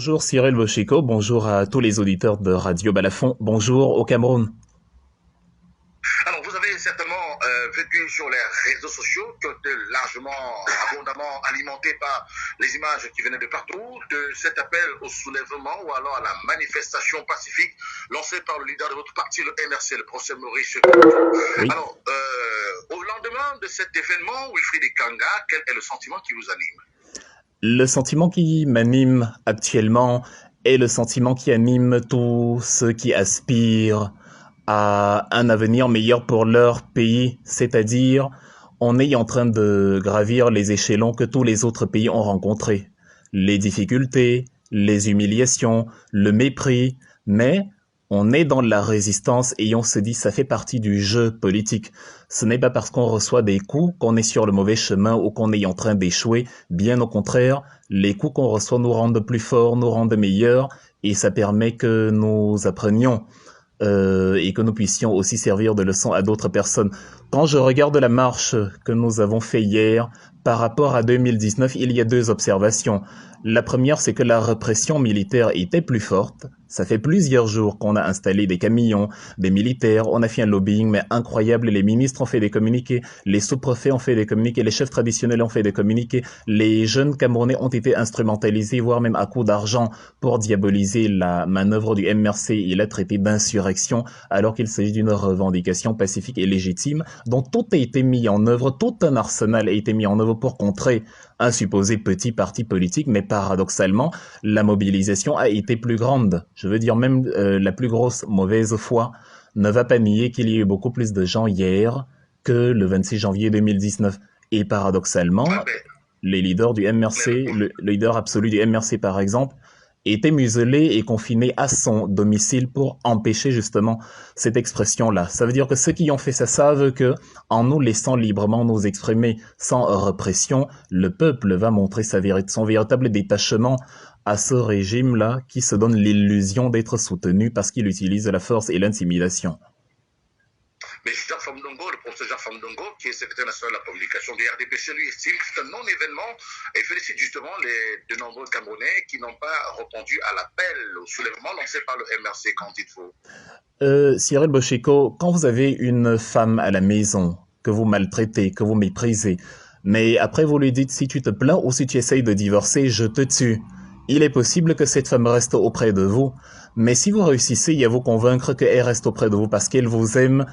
Bonjour Cyril Bochiko, bonjour à tous les auditeurs de Radio Balafon, bonjour au Cameroun. Alors, vous avez certainement vécu sur les réseaux sociaux qui ont été largement, abondamment alimentés par les images qui venaient de partout, de cet appel au soulèvement ou alors à la manifestation pacifique lancée par le leader de votre parti, le MRC, le procès Maurice Kamto. Oui. Alors, au lendemain de cet événement, Wilfried Kanga, quel est le sentiment qui vous anime? Le sentiment qui m'anime actuellement est le sentiment qui anime tous ceux qui aspirent à un avenir meilleur pour leur pays, c'est-à-dire on est en train de gravir les échelons que tous les autres pays ont rencontrés. Les difficultés, les humiliations, le mépris, mais on est dans la résistance et on se dit ça fait partie du jeu politique. Ce n'est pas parce qu'on reçoit des coups qu'on est sur le mauvais chemin ou qu'on est en train d'échouer. Bien au contraire, les coups qu'on reçoit nous rendent plus forts, nous rendent meilleurs et ça permet que nous apprenions et que nous puissions aussi servir de leçon à d'autres personnes. Quand je regarde la marche que nous avons fait hier par rapport à 2019, il y a deux observations. La première, c'est que la répression militaire était plus forte. Ça fait plusieurs jours qu'on a installé des camions, des militaires, on a fait un lobbying mais incroyable, les ministres ont fait des communiqués, les sous-préfets ont fait des communiqués, les chefs traditionnels ont fait des communiqués, les jeunes Camerounais ont été instrumentalisés, voire même à coups d'argent pour diaboliser la manœuvre du MRC et la traiter d'insurrection alors qu'il s'agit d'une revendication pacifique et légitime dont tout a été mis en œuvre, tout un arsenal a été mis en œuvre pour contrer un supposé petit parti politique, mais paradoxalement, la mobilisation a été plus grande. Je veux dire, même la plus grosse mauvaise foi ne va pas nier qu'il y a eu beaucoup plus de gens hier que le 26 janvier 2019. Et paradoxalement, Ah ben, les leaders du MRC, le leader absolu du MRC par exemple, était muselé et confiné à son domicile pour empêcher justement cette expression-là. Ça veut dire que ceux qui ont fait ça savent que, en nous laissant librement nous exprimer sans répression, le peuple va montrer son véritable détachement à ce régime-là qui se donne l'illusion d'être soutenu parce qu'il utilise la force et l'intimidation. mais Jacques Famdongo, le professeur Jacques Famdongo, qui est secrétaire national de la communication du RDPC, lui estime que c'est un non-événement et félicite justement de nombreux Camerounais qui n'ont pas répondu à l'appel au soulèvement lancé par le MRC. Qu'en dites-vous? Cyril Bocheko, quand vous avez une femme à la maison que vous maltraitez, que vous méprisez, mais après vous lui dites si tu te plains ou si tu essayes de divorcer, je te tue. Il est possible que cette femme reste auprès de vous, mais si vous réussissez à vous convaincre qu'elle reste auprès de vous parce qu'elle vous aime,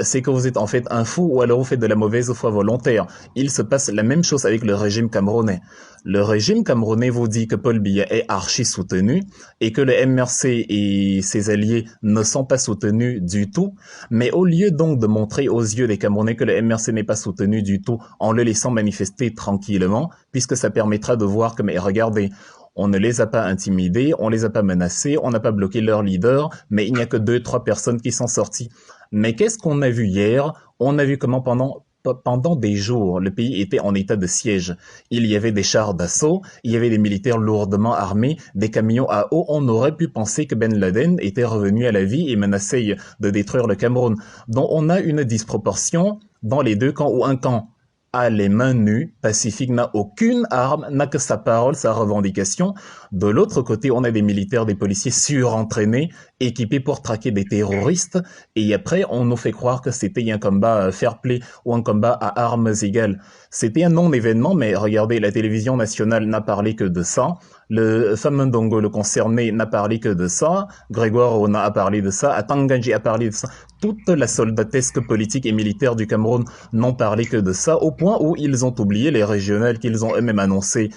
c'est que vous êtes en fait un fou ou alors vous faites de la mauvaise foi volontaire. Il se passe la même chose avec le régime camerounais. Le régime camerounais vous dit que Paul Biya est archi soutenu et que le MRC et ses alliés ne sont pas soutenus du tout, mais au lieu donc de montrer aux yeux des Camerounais que le MRC n'est pas soutenu du tout en le laissant manifester tranquillement, puisque ça permettra de voir que, mais regardez, on ne les a pas intimidés, on les a pas menacés, on n'a pas bloqué leur leader, mais il n'y a que 2, 3 personnes qui sont sorties. Mais qu'est-ce qu'on a vu hier? On a vu comment pendant des jours, le pays était en état de siège. Il y avait des chars d'assaut, il y avait des militaires lourdement armés, des camions à eau. On aurait pu penser que Ben Laden était revenu à la vie et menaçait de détruire le Cameroun. Donc on a une disproportion dans les deux camps ou un camp a les mains nues, Pacifique n'a aucune arme, n'a que sa parole, sa revendication. De l'autre côté, on a des militaires, des policiers surentraînés, équipés pour traquer des terroristes, et après, on nous fait croire que c'était un combat fair play ou un combat à armes égales. C'était un non-événement, mais regardez, la télévision nationale n'a parlé que de ça, le Famandongo, le concerné, n'a parlé que de ça, Grégoire Rona a parlé de ça, Atanganji a parlé de ça. Toute la soldatesque politique et militaire du Cameroun n'ont parlé que de ça, au point où ils ont oublié les régionales qu'ils ont eux-mêmes annoncées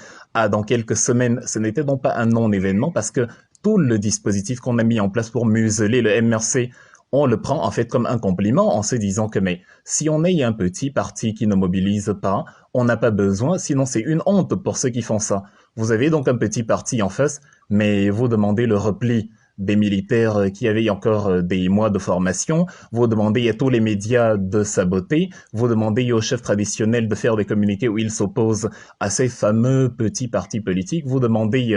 dans quelques semaines. Ce n'était donc pas un non-événement parce que tout le dispositif qu'on a mis en place pour museler le MRC, on le prend en fait comme un compliment en se disant que mais si on est un petit parti qui ne mobilise pas, on n'a pas besoin, sinon c'est une honte pour ceux qui font ça. Vous avez donc un petit parti en face, mais vous demandez le repli des militaires qui avaient encore des mois de formation, vous demandez à tous les médias de saboter, vous demandez aux chefs traditionnels de faire des communiqués où ils s'opposent à ces fameux petits partis politiques, vous demandez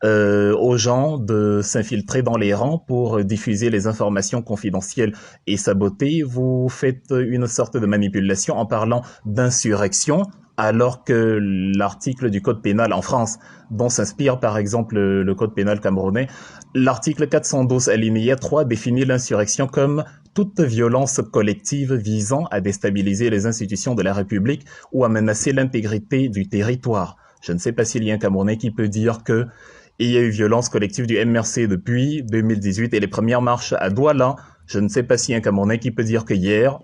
aux gens de s'infiltrer dans les rangs pour diffuser les informations confidentielles et saboter. Vous faites une sorte de manipulation en parlant d'insurrection, alors que l'article du code pénal en France, dont s'inspire par exemple le code pénal camerounais, l'article 412 alinéa 3 définit l'insurrection comme toute violence collective visant à déstabiliser les institutions de la République ou à menacer l'intégrité du territoire. Je ne sais pas s'il y a un Camerounais qui peut dire que il y a eu violence collective du MRC depuis 2018 et les premières marches à Douala. Je ne sais pas s'il y a un Camerounais qui peut dire que hier,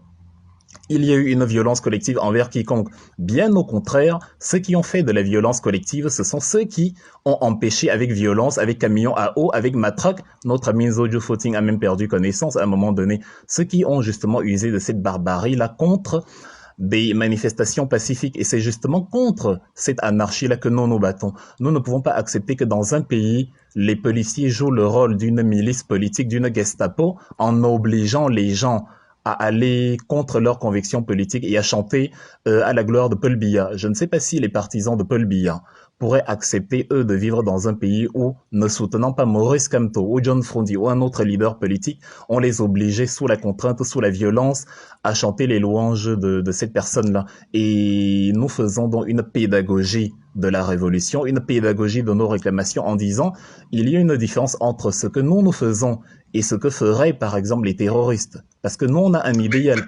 il y a eu une violence collective envers quiconque. Bien au contraire, ceux qui ont fait de la violence collective, ce sont ceux qui ont empêché avec violence, avec camion à eau, avec matraque. Notre ami Zojo Footing a même perdu connaissance à un moment donné. Ceux qui ont justement usé de cette barbarie-là contre des manifestations pacifiques. Et c'est justement contre cette anarchie-là que nous nous battons. Nous ne pouvons pas accepter que dans un pays, les policiers jouent le rôle d'une milice politique, d'une Gestapo, en obligeant les gens à aller contre leurs convictions politiques et à chanter à la gloire de Paul Biya. Je ne sais pas si les partisans de Paul Biya pourraient accepter, eux, de vivre dans un pays où, ne soutenant pas Maurice Kamto ou John Frondi ou un autre leader politique, on les obligeait sous la contrainte, sous la violence, à chanter les louanges de cette personne-là. Et nous faisons donc une pédagogie de la révolution, une pédagogie de nos réclamations en disant il y a une différence entre ce que nous faisons et ce que feraient par exemple les terroristes. Parce que nous on a un idéal,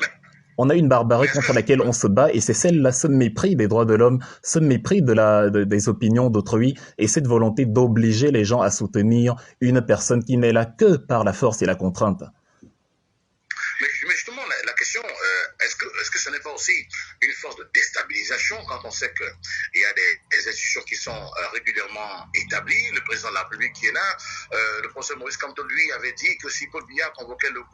on a une barbarie contre laquelle on se bat et c'est celle-là, ce mépris des droits de l'homme, ce mépris des opinions d'autrui et cette volonté d'obliger les gens à soutenir une personne qui n'est là que par la force et la contrainte. Mais justement, la question, est-ce que ce n'est pas aussi une force de déstabilisation quand on sait qu'il y a des institutions qui sont régulièrement établies, le président de la République qui est là, le professeur Maurice Kamto, lui, avait dit que si Paul Biya convoquait les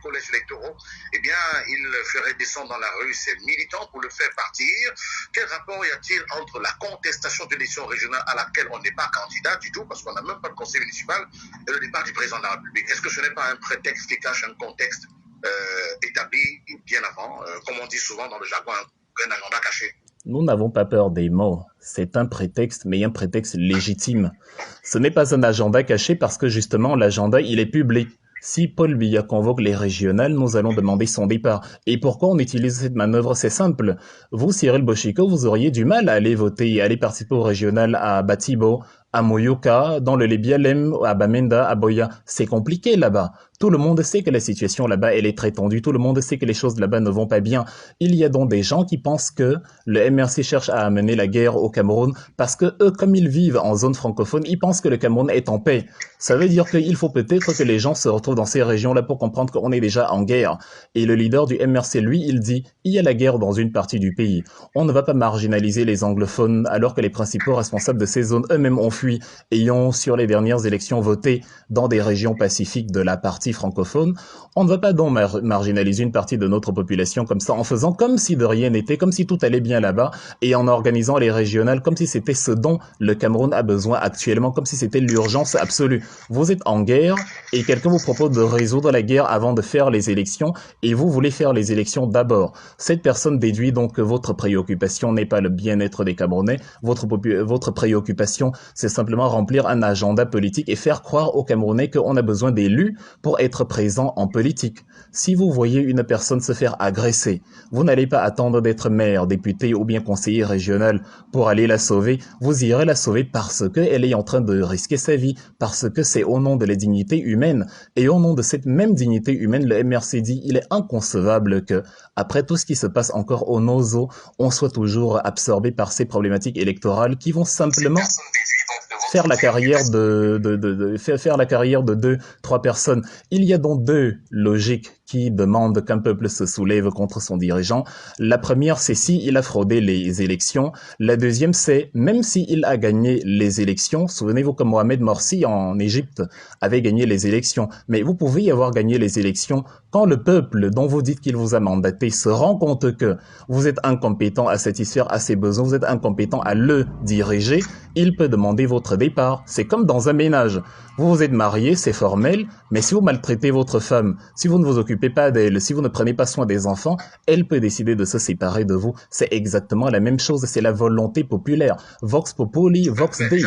collèges électoraux, eh bien, il ferait descendre dans la rue ses militants pour le faire partir. Quel rapport y a-t-il entre la contestation de l'élection régionale à laquelle on n'est pas candidat du tout, parce qu'on n'a même pas de conseil municipal, et le départ du président de la République? Est-ce que ce n'est pas un prétexte qui cache un contexte établi bien avant, comme on dit souvent dans le jargon, un agenda caché? Nous n'avons pas peur des mots. C'est un prétexte, mais un prétexte légitime. Ce n'est pas un agenda caché parce que justement l'agenda il est public. Si Paul Biya convoque les régionales, nous allons demander son départ. Et pourquoi on utilise cette manœuvre? C'est simple. Vous, Cyril Boshiko, vous auriez du mal à aller voter et aller participer au régional à Batibo, à Moyoka, dans le Lébialem, à Bamenda, à Boya. C'est compliqué là-bas. Tout le monde sait que la situation là-bas, elle est très tendue. Tout le monde sait que les choses là-bas ne vont pas bien. Il y a donc des gens qui pensent que le MRC cherche à amener la guerre au Cameroun parce que eux, comme ils vivent en zone francophone, ils pensent que le Cameroun est en paix. Ça veut dire qu'il faut peut-être que les gens se retrouvent dans ces régions-là pour comprendre qu'on est déjà en guerre. Et le leader du MRC, lui, il dit, il y a la guerre dans une partie du pays. On ne va pas marginaliser les anglophones alors que les principaux responsables de ces zones eux-mêmes ont fui et ont, sur les dernières élections, voté dans des régions pacifiques de la partie francophone. On ne va pas donc marginaliser une partie de notre population comme ça, en faisant comme si de rien n'était, comme si tout allait bien là-bas, et en organisant les régionales comme si c'était ce dont le Cameroun a besoin actuellement, comme si c'était l'urgence absolue. Vous êtes en guerre, et quelqu'un vous propose de résoudre la guerre avant de faire les élections, et vous voulez faire les élections d'abord. Cette personne déduit donc que votre préoccupation n'est pas le bien-être des Camerounais, votre préoccupation, c'est simplement remplir un agenda politique et faire croire aux Camerounais qu'on a besoin d'élus pour être présent en politique. Si vous voyez une personne se faire agresser, vous n'allez pas attendre d'être maire, député ou bien conseiller régional pour aller la sauver. Vous irez la sauver parce qu'elle est en train de risquer sa vie, parce que c'est au nom de la dignité humaine. Et au nom de cette même dignité humaine, le MRC dit il est inconcevable que, après tout ce qui se passe encore au Nozo, on soit toujours absorbé par ces problématiques électorales qui vont simplement faire la carrière faire la carrière de 2-3 personnes. Il y a donc deux logiques qui demandent qu'un peuple se soulève contre son dirigeant. La première, c'est s'il a fraudé les élections. La deuxième, c'est même s'il a gagné les élections. Souvenez-vous que Mohamed Morsi en Égypte avait gagné les élections. Mais vous pouvez y avoir gagné les élections quand le peuple dont vous dites qu'il vous a mandaté se rend compte que vous êtes incompétent à satisfaire à ses besoins, vous êtes incompétent à le diriger, il peut demander votre départ. C'est comme dans un ménage. Vous vous êtes marié, c'est formel, mais si vous maltraitez votre femme, si vous ne vous occupez pas d'elle, si vous ne prenez pas soin des enfants, elle peut décider de se séparer de vous. C'est exactement la même chose, c'est la volonté populaire. Vox populi, vox dei.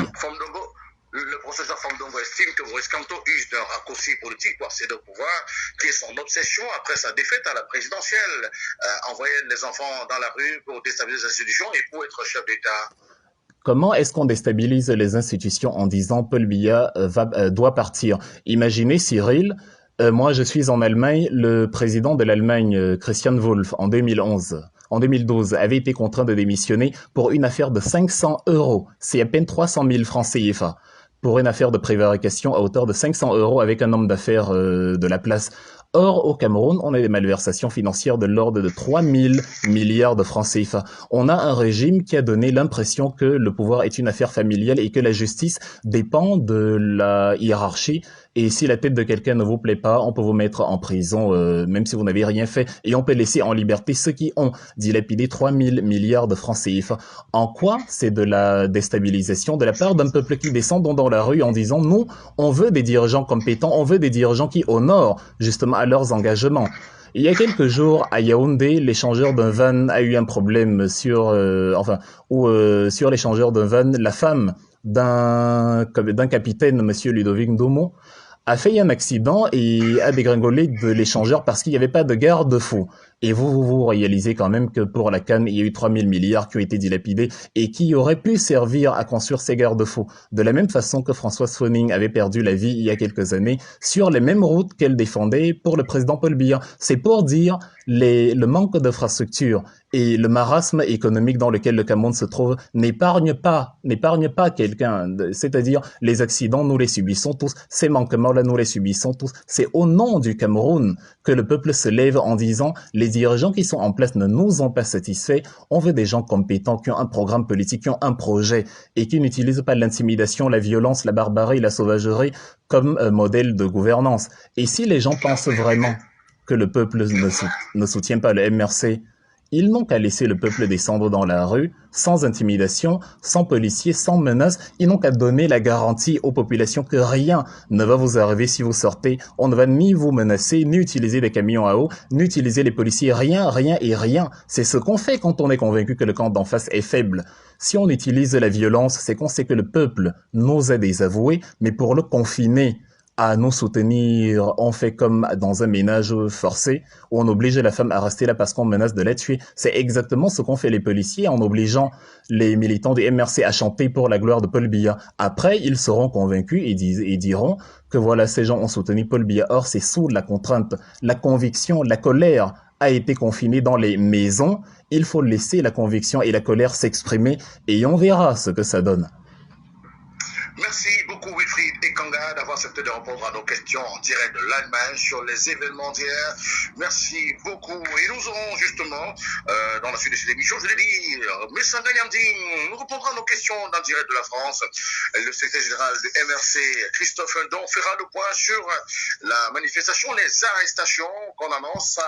le professeur Fandongo estime que Maurice Kamto use d'un raccourci politique pour accéder au pouvoir, qui est son obsession après sa défaite à la présidentielle, envoyer les enfants dans la rue pour déstabiliser les institutions et pour être chef d'État. Comment est-ce qu'on déstabilise les institutions en disant Paul Biya doit partir? Imaginez Cyril, moi je suis en Allemagne, le président de l'Allemagne, Christian Wolff, en 2012, avait été contraint de démissionner pour une affaire de 500 euros. C'est à peine 300 000 francs CFA. Pour une affaire de prévarication à hauteur de 500 euros avec un homme d'affaires de la place. Or, au Cameroun, on a des malversations financières de l'ordre de 3 000 milliards de francs CFA. On a un régime qui a donné l'impression que le pouvoir est une affaire familiale et que la justice dépend de la hiérarchie. Et si la tête de quelqu'un ne vous plaît pas, on peut vous mettre en prison, même si vous n'avez rien fait. Et on peut laisser en liberté ceux qui ont dilapidé 3 000 milliards de francs CFA. En quoi c'est de la déstabilisation de la part d'un peuple qui descend dans la rue en disant « Nous, on veut des dirigeants compétents, on veut des dirigeants qui honorent justement à leurs engagements ». Il y a quelques jours, à Yaoundé, l'échangeur d'un van a eu un problème sur l'échangeur d'un van, la femme d'un capitaine, monsieur Ludovic Ndomo, a fait un accident et a dégringolé de l'échangeur parce qu'il n'y avait pas de garde-fou. Et vous réalisez quand même que pour la CAN, il y a eu 3 000 milliards qui ont été dilapidés et qui auraient pu servir à construire ces garde-fous. De la même façon que Françoise Phoning avait perdu la vie il y a quelques années sur les mêmes routes qu'elle défendait pour le président Paul Biya. C'est pour dire le manque d'infrastructures et le marasme économique dans lequel le Cameroun se trouve n'épargne pas quelqu'un. C'est-à-dire, les accidents, nous les subissons tous. Ces manquements-là, nous les subissons tous. C'est au nom du Cameroun que le peuple se lève en disant les dirigeants qui sont en place ne nous ont pas satisfaits. On veut des gens compétents qui ont un programme politique, qui ont un projet et qui n'utilisent pas l'intimidation, la violence, la barbarie, la sauvagerie comme modèle de gouvernance. Et si les gens pensent vraiment que le peuple ne soutient pas le MRC, ils n'ont qu'à laisser le peuple descendre dans la rue, sans intimidation, sans policiers, sans menaces. Ils n'ont qu'à donner la garantie aux populations que rien ne va vous arriver si vous sortez. On ne va ni vous menacer, ni utiliser des camions à eau, ni utiliser les policiers. Rien, rien et rien. C'est ce qu'on fait quand on est convaincu que le camp d'en face est faible. Si on utilise la violence, c'est qu'on sait que le peuple nous a désavoués, mais pour le confiner à nous soutenir, on fait comme dans un ménage forcé, où on oblige la femme à rester là parce qu'on menace de la tuer. C'est exactement ce qu'ont fait les policiers en obligeant les militants du MRC à chanter pour la gloire de Paul Biya. Après, ils seront convaincus et diront que voilà, ces gens ont soutenu Paul Biya. Or, c'est sous la contrainte, la conviction, la colère a été confinée dans les maisons. Il faut laisser la conviction et la colère s'exprimer et on verra ce que ça donne. Merci beaucoup Wilfried Ekanga d'avoir accepté de répondre à nos questions en direct de l'Allemagne sur les événements d'hier. Merci beaucoup. Et nous aurons justement, dans la suite de cette émission, je l'ai dit, M. Ganyanding nous répondra à nos questions dans le direct de la France. Le secrétaire général du MRC, Christophe Ndon, fera le point sur la manifestation, les arrestations qu'on annonce